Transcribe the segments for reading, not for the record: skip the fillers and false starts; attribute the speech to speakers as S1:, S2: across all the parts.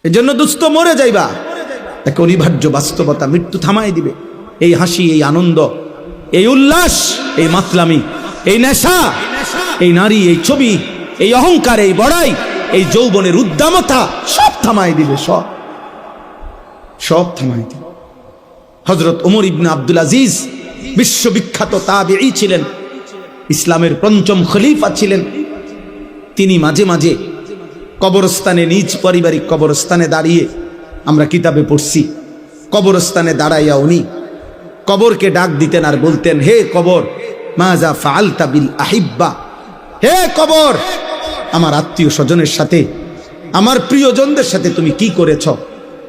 S1: এজন্য দুস্থ মরে যাইবা, এক অনিবার্য বাস্তবতা, মৃত্যু থামাই দিবে। এই হাসি, এই আনন্দ, এই উল্লাস, এই মাতলামি, এই নেশা, এই নারী, এই ছবি, এই অহংকার, এই বড়াই, এই যৌবনের উদ্দামতা সব থামাই দিবে, সব থামাই দিবে। হযরত ওমর ইবনে আব্দুল আজিজ বিশ্ববিখ্যাত তাবেঈ ছিলেন, ইসলামের পঞ্চম খলিফা ছিলেন। তিনি মাঝে মাঝে কবরস্থানে, নিজ পারিবারিক কবরস্থানে দাঁড়িয়ে, আমরা কিতাবে পড়ছি, কবরস্থানে দাঁড়াইয়া উনি কবরকে ডাক দিতেন আর বলতেন, হে কবর, মাজা ফাআলতা বিল আহিব্বা, হে কবর, আমার আত্মীয় স্বজনের সাথে, আমার প্রিয়জনদের সাথে তুমি কি করেছ?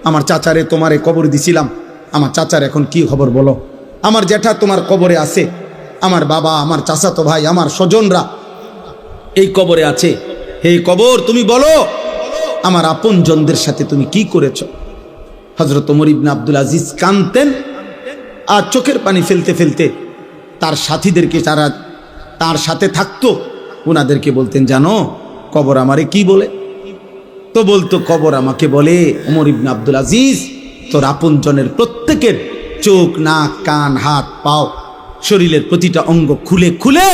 S1: আমার চাচারে তোমারে কবর দিছিলাম, আমার চাচার এখন কি খবর বলো? আমার জ্যাঠা তোমার কবরে আছে, আমার বাবা, আমার চাচাতো ভাই, আমার স্বজনরা এই কবরে আছে, হে কবর তুমি বলো আমার আপনজনদের সাথে তুমি কি করেছ? হযরত ওমর ইবনে আব্দুল আজিজ কাঁদতেন আর চোখের পানি ফেলতে ফেলতে তার সাথীদেরকে, যারা তার সাথে থাকতো, ওনাদেরকে বলতেন, জানো কবর আমারে কি বলে? তো বলতো, কবর আমাকে বলে, ওমর ইবনে আব্দুল আজিজ, তোর আপনজনের প্রত্যেকের চোখ, নাক, কান, হাত, পাও, শরীরের প্রতিটা অঙ্গ খুলে খুলে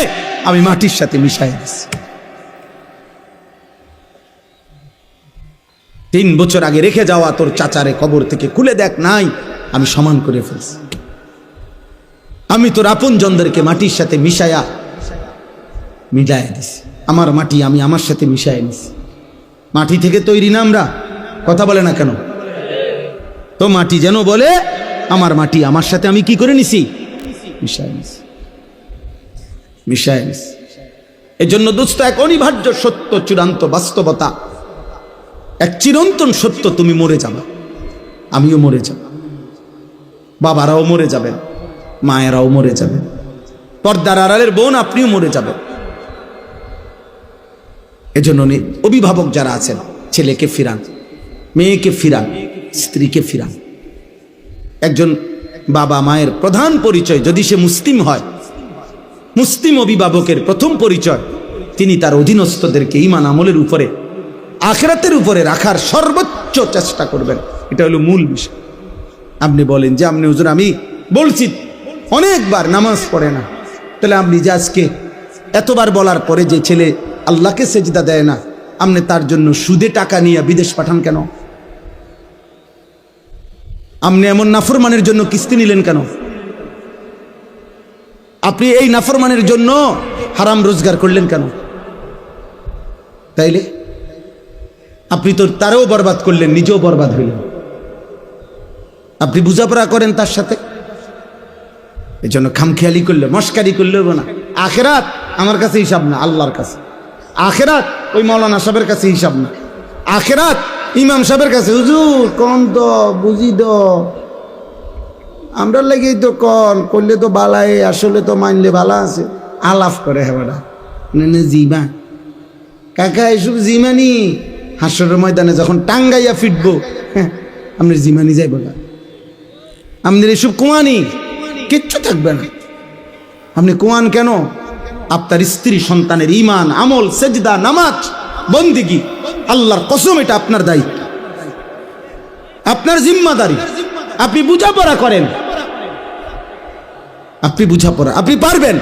S1: আমি মাটির সাথে মিশাই দিছি। 3 বছর আগে রেখে যাওয়া তোর চাচারে কবর থেকে খুলে দেখ, নাই, আমি সমান করে ফেলছি। আমি তোর আপনজনদেরকে মাটির সাথে মিশাইয়া মিলাই দিছি। আমার মাটি আমি আমার সাথে মিশাই নিছি। মাটি থেকে তৈরি না আমরা, কথা বলে না কেন? তো মাটি যেন বলে, আমার মাটি আমার সাথে আমি কি করে নিছি? মিশাই নিছি, মিশাই নিছি। এই জন্য দোস্ত, এক অনিবার্য সত্য, চূড়ান্ত বাস্তবতা, এক চিরন্তন সত্য, তুমি মরে যাবে, আমিও মরে যাব, বাবারাও মরে যাবেন, মায়েরাও মরে যাবেন, পর্দার আড়ালের বোন আপনিও মরে যাবেন। এজন্য অভিভাবক যারা আছেন, ছেলেকে ফিরান, মেয়েকে ফিরান, স্ত্রীকে ফিরান। একজন বাবা মায়ের প্রধান পরিচয়, যদি সে মুসলিম হয়, মুসলিম অভিভাবকের প্রথম পরিচয়, তিনি তার অধীনস্থদেরকে ঈমান আমলের উপরে, আখিরাতের উপরে রাখার সর্বোচ্চ চেষ্টা করবেন। এটা হলো মূল বিষয়। আপনি বলেন যে, আপনি হুজুর, আমি বলছি অনেকবার নামাজ পড়ে না, তাহলে আপনি যে আজকে এতবার বলার পরে যে ছেলে আল্লাহকে সেজদা দেয় না, আপনি তার জন্য সুদে টাকা নিয়ে বিদেশ পাঠান কেন? আপনি এমন নাফরমানের জন্য কিস্তি নিলেন কেন? আপনি এই নাফরমানের জন্য হারাম রোজগার করলেন কেন? তাইলে আপনি তো তারও বরবাদ করলেন, নিজেও বরবাদ হইলেন। আপনি বুঝাপড়া করেন তার সাথে। এই জন্য খামখেয়ালি করলে, মস্কারি করলে না। আখেরাত আমার কাছে হিসাব না, আল্লাহর কাছে। আখেরাত ওই মৌলানা সাহেবের কাছে হিসাব না। আখেরাত ইমাম সাহেবের কাছে, হুজুর কোন তো বুঝি তো, আমরা লেগেই তো কন করলে তো বালাই, আসলে তো মানলে ভালো আছে, আলাপ করে হেবাটা জিমা কাকা, এসব জিমানি হাসরের ময়দানে যখন টাঙ্গাইয়া ফিটবো, আপনি জিমানি যাইব না, আপনার এসব কুয়ানি কিচ্ছু থাকবে না। আপনি কুয়ান কেন? আপনার স্ত্রী সন্তানের ঈমান, আমল, সেজদা, নামাজ, বন্দেগী, আল্লাহর কসম এটা আপনার দায়িত্ব, আপনার জিম্মাদারি। আপনি বুঝাপড়া করেন, আপনি বুঝাপড়া, আপনি পারবেন।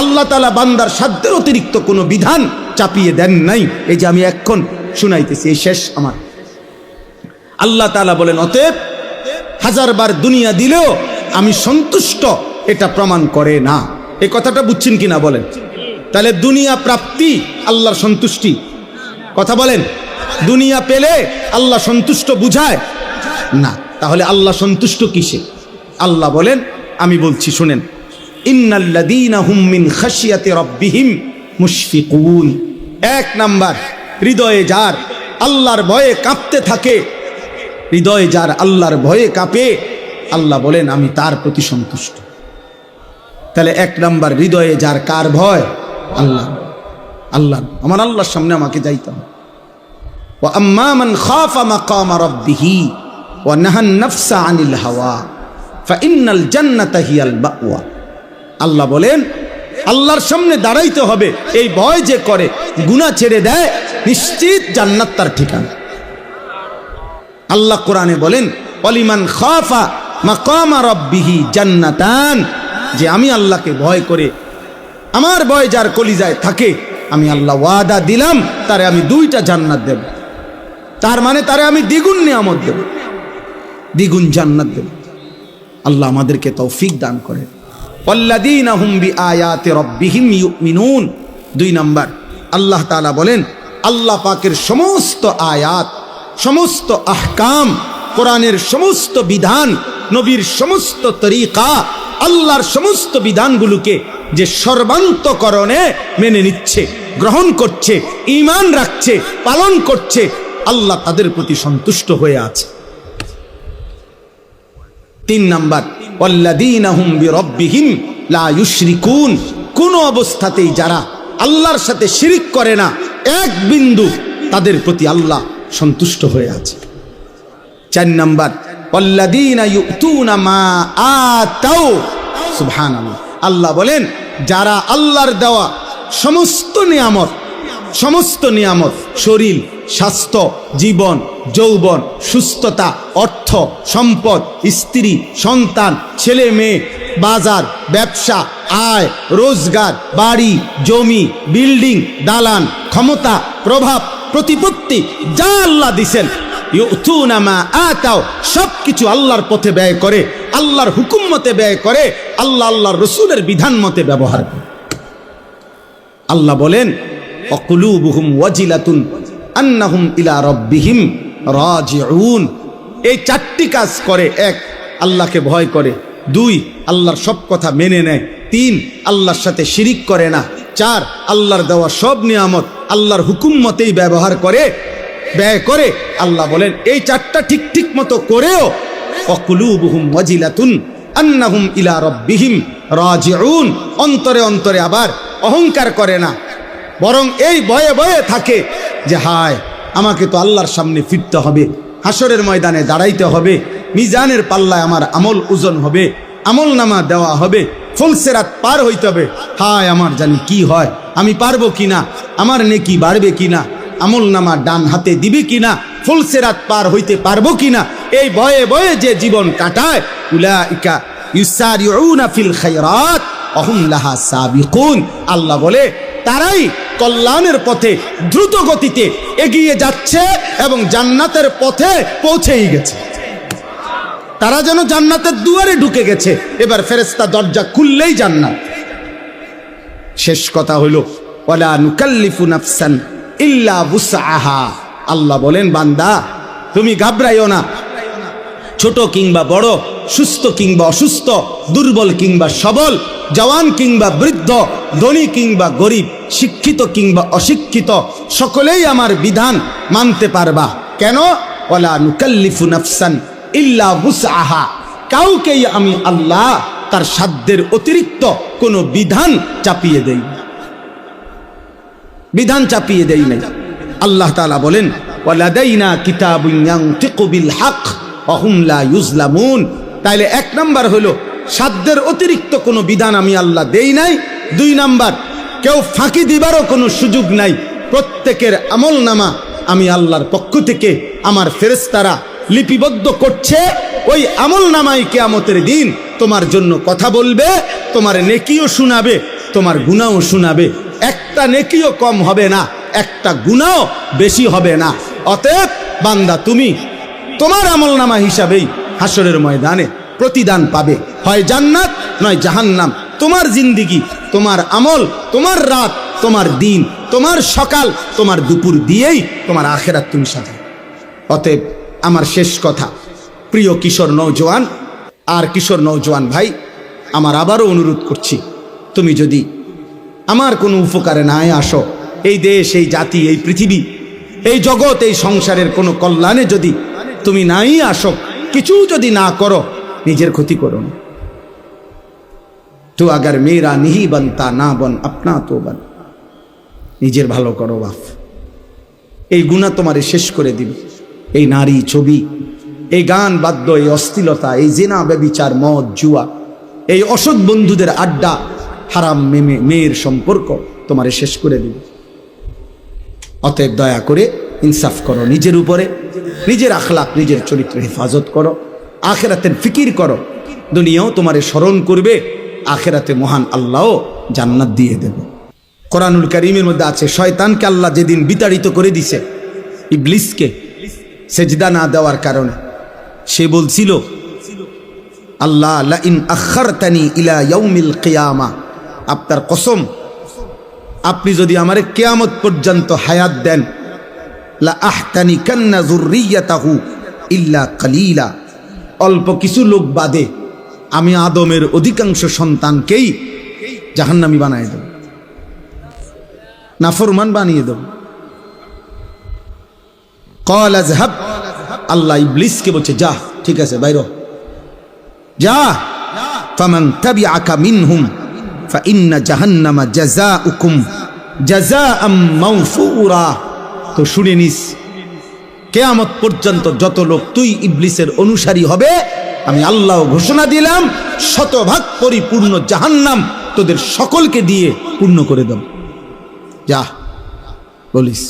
S1: আল্লাহ তাআলা বান্দার সাধ্যের অতিরিক্ত কোনো বিধান চাপিয়ে দেন নাই। এই যে আমি এখন শুনাইতেছি, এই শেষ আমার। আল্লাহ তাআলা বলেন, অতএব 1000 বার দুনিয়া দিলেও আমি সন্তুষ্ট, এটা প্রমাণ করে না। এই কথাটা বুঝছেন কিনা বলেন? তাহলে দুনিয়া প্রাপ্তি আল্লাহর সন্তুষ্টি, কথা বলেন? দুনিয়া পেলে আল্লাহ সন্তুষ্ট বুঝায় না। তাহলে আল্লাহ সন্তুষ্ট কিসে? আল্লাহ বলেন, আমি বলছি শুনেন, ইন্নাল্লাযীনা হুম মিন খাশিয়াতি রাব্বিহিম মুশফিকুন। 1 নাম্বার, হৃদয়ে যার আল্লাহর ভয়ে কাঁপতে থাকে, হৃদয়ে যার আল্লাহর ভয়ে কাঁপে, আল্লাহ বলেন আমি তার প্রতি সন্তুষ্ট। তাহলে 1 নাম্বার, হৃদয়ে যার কার ভয়? আল্লাহ। আল্লাহ, আমার আল্লাহর সামনে আমাকে যাইতে হবে। ওয়া আম্মা মান খাফা মাকামা রাব্বিহি ওয়া নাহান নাফসা আনিল হাওয়া ফাইন্নাল জান্নাতা হিয়াল মাওয়া। আল্লাহ বলেন, আল্লাহর সামনে দাঁড়াইতে হবে। এই ভয় যে করে, গুনাহ ছেড়ে দেয়, নিশ্চিত জান্নাত তার ঠিকানা। আল্লাহ কোরআনে বলেন ওয়ালিমান খাফা মাকামা রাব্বিহি জান্নাতান, যে আমি আল্লাহকে ভয় করে, আমার ভয় যার কলিজায় থাকে, আমি আল্লাহ ওয়াদা দিলাম তারে আমি 2টা জান্নাত দেব। তার মানে তারে আমি দ্বিগুণ নিয়ামত দেব, দ্বিগুণ জান্নাত দেব। আল্লাহ আমাদেরকে তৌফিক দান করেন। ওয়াল্লাযীনা হুম বিআয়াতি রাব্বিহিম ইউমিনুন। 2 নাম্বার, আল্লাহ তাআলা বলেন আল্লাহ পাকের সমস্ত আয়াত, সমস্ত আহকাম, কোরআনের সমস্ত বিধান, নবীর সমস্ত তরিকা, আল্লাহর সমস্ত বিধানগুলোকে যে সর্বান্তকরণে মেনে নিচ্ছে, গ্রহণ করছে, ঈমান রাখছে, পালন করছে, আল্লাহ তাদের প্রতি সন্তুষ্ট হয়ে আছে। 3 নাম্বার, ওয়াল্লাযীনা হুম বিরাব্বিহিম লা ইউশরিকুন। কোন অবস্থাতেই যারা আল্লাহর সাথে শিরিক করে না এক বিন্দু, তাদের প্রতি আল্লাহ সন্তুষ্ট হয়ে আছে। 4 নাম্বার, ওয়াল্লাযীনা ইউতুনা মা আতাউ। সুবহানাল্লাহ, আল্লাহ বলেন যারা আল্লাহর দেওয়া সমস্ত নিয়ামত, শরীর, স্বাস্থ্য, জীবন, যৌবন, সুস্থতা, অর্থ, সম্পদ, স্ত্রী, সন্তান, ছেলে মেয়ে, বাজার, ব্যবসা, আয়, রোজগার, বাড়ি, জমি, বিল্ডিং, দালান, ক্ষমতা, প্রভাব, প্রতিপত্তি, যা আল্লাহ দিছেন, ইউতুনা মা আতাও, সবকিছু আল্লাহর পথে ব্যয় করে, আল্লাহর হুকুম মতে ব্যয় করে, আল্লাহর রসুলের বিধান মতে ব্যবহার করে। আল্লাহ বলেন ওয়াকুলুবুহুম ওয়াজিলাতুন আন্নাহুম ইলা রাব্বিহিম রাজিউন। এই 4টি কাজ করে। 1, আল্লাহকে ভয় করে। 2, আল্লাহর সব কথা মেনে নেয়। 3, আল্লাহর সাথে শিরিক করে না। 4, আল্লাহর দেওয়া সব নিয়ামত আল্লাহর হুকুম মতেই ব্যবহার করে, ব্যয় করে। আল্লাহ বলেন এই 4টা ঠিক মতো করেও ওয়াকুলুবুহুম ওয়াজিলাতুন আন্নাহুম ইলা রাব্বিহিম রাজিউন, অন্তরে অন্তরে আবার অহংকার করে না, বরং এই ভয়ে ভয়ে থাকে যে হায় আমাকে তো আল্লাহর সামনে ফিরতে হবে, হাসরের ময়দানে দাঁড়াইতে হবে, মিজানের পাল্লায় আমার আমল ওজন হবে, আমল নামা দেওয়া হবে, ফুলসিরাত পার হইতে হবে। হায় আমার জানি কি হয়, আমি পারবো কিনা, আমার নেকি বাড়বে কিনা, আমল নামা ডান হাতে দিবে কিনা, ফুলসিরাত পার হইতে পারবো কিনা, এই ভয়ে ভয়ে যে জীবন কাটায়, উলাইকা ইউসারিউনা ফিল খায়রাত ওয়া হুম লাহা সাবিকুন। আল্লাহ বলে তারাই কল্যাণের পথে দ্রুত গতিতে এগিয়ে যাচ্ছে এবং জান্নাতের পথে পৌঁছেই গেছে। তারা যেন জান্নাতের দুয়ারে ঢুকে গেছে, এবার ফেরেশতা দরজা খুললেই জান্নাত। শেষ কথা হলো ওয়ালা নুকাল্লিফু নাফসান ইল্লা বুসআহা। আল্লাহ বলেন বান্দা তুমি ঘাবড়াইও না, ছোট কিংবা বড়, সুস্থ কিংবা অসুস্থ, দুর্বল কিংবা সবল, জওয়ান কিংবা বৃদ্ধ, ধনী কিংবা গরিব, শিক্ষিত কিংবা অশিক্ষিত, সকলেই আমার বিধান মানতে পারবা। কেন? ওয়ালা নুকাল্লিফু নাফসান ইল্লা বুসআহা। কাউকেই আমি আল্লাহ তার সাধ্যের অতিরিক্ত কোনো বিধান চাপিয়ে দেই, বিধান চাপিয়ে দেই নাই। আল্লাহ তাআলা বলেন ওয়ালাদাইনা কিতাবুন ইয়ানতিকু বিল হক ওয়া হুম লা ইউজলামুন। তাইলে 1 নাম্বার হলো সাধ্যের অতিরিক্ত কোনো বিধান আমি আল্লাহ দেই নাই। 2 নাম্বার, কেউ ফাঁকি দিবারও কোনো সুযোগ নাই। প্রত্যেকের আমল নামা আমি আল্লাহর পক্ষ থেকে আমার ফেরেশতারা লিপিবদ্ধ করছে। ওই আমল নামাই কিয়ামতের দিন তোমার জন্য কথা বলবে, তোমার নেকিও শোনাবে, তোমার গুনাহও শোনাবে। একটা নেকিও কম হবে না, একটা গুনাহও বেশি হবে না। অতএব বান্দা তুমি তোমার আমল নামা হিসাবেই হাসরের ময়দানে প্রতিদান পাবে, হয় জান্নাত নয় জাহান্নাম। তোমার জিন্দিগি, তোমার আমল, তোমার রাত, তোমার দিন, তোমার সকাল, তোমার দুপুর দিয়েই তোমার আখেরাত তুমি সাজাও। অতএব আমার শেষ কথা, প্রিয় কিশোর নওজোয়ান আর কিশোর নওজোয়ান ভাই, আমার আবারও অনুরোধ করছি, তুমি যদি আমার কোনো উপকারে না আসো, এই দেশ, এই জাতি, এই পৃথিবী, এই জগৎ, এই সংসারের কোনো কল্যাণে যদি তুমি নাই আসো, কিছু যদি না করো, নিজের ক্ষতি করো না। তো আগার মেরা নিহি বনতা না বন আপনা তো বন। নিজের ভালো করো বাপ, এই গুনাহ তোমারে শেষ করে দিবে। এই নারী, ছবি, এই গান, বাদ্য, এই অশ্লীলতা, এই জিনা, ব্যভিচার, মদ, জুয়া, এই অসৎ বন্ধুদের আড্ডা, হারাম মেয়ের সম্পর্ক তোমারে শেষ করে দিবে। অতএব দয়া করে ইনসাফ করো নিজের উপরে, নিজের আখলাক, নিজের চরিত্র হেফাজত করো, আখেরাতের ফিকির করো। দুনিয়াও তোমারে স্মরণ করবে, আখেরাতে মহান আল্লাহও জান্নাত দিয়ে দেবে। কোরআনুল কারীমের মধ্যে আছে, শয়তানকে আল্লাহ যেদিন বিতাড়িত করে দিছে, ইবলিসকে সেজদা না দেওয়ার কারণে, সে বলছিল, আল্লাহ লা ইন আখারতানি ইলা ইয়াউমিল কিয়ামা, আপনার কসম, আপনি যদি আমারে কিয়ামত পর্যন্ত হায়াত দেন, লা আহতানি কান্না যুররিয়াতাহু ইল্লা কালিলা, অল্প কিছু লোক বাদে আমি আদমের অধিকাংশ সন্তানকেই জাহান্নামী বানিয়ে দেব, নাফরমান বানিয়ে দেব। ক্বাল আযহাব, আল্লাহ ইবলিসকে বলছে, যা, ঠিক আছে, বাইর হ, যা। ফামান তাবিআকা মিনহুম ফাইন্না জাহান্নামা জাযাউকুম জাযাআম মাওফুরা। তো শুনে নিস, কিয়ামত পর্যন্ত যত লোক তুই ইবলিসের অনুসারী হবে, আমি আল্লাহ ঘোষণা দিলাম, শতভাগ পরিপূর্ণ জাহান্নাম তোদের সকলকে দিয়ে পূর্ণ করে দেব। যা বলিস।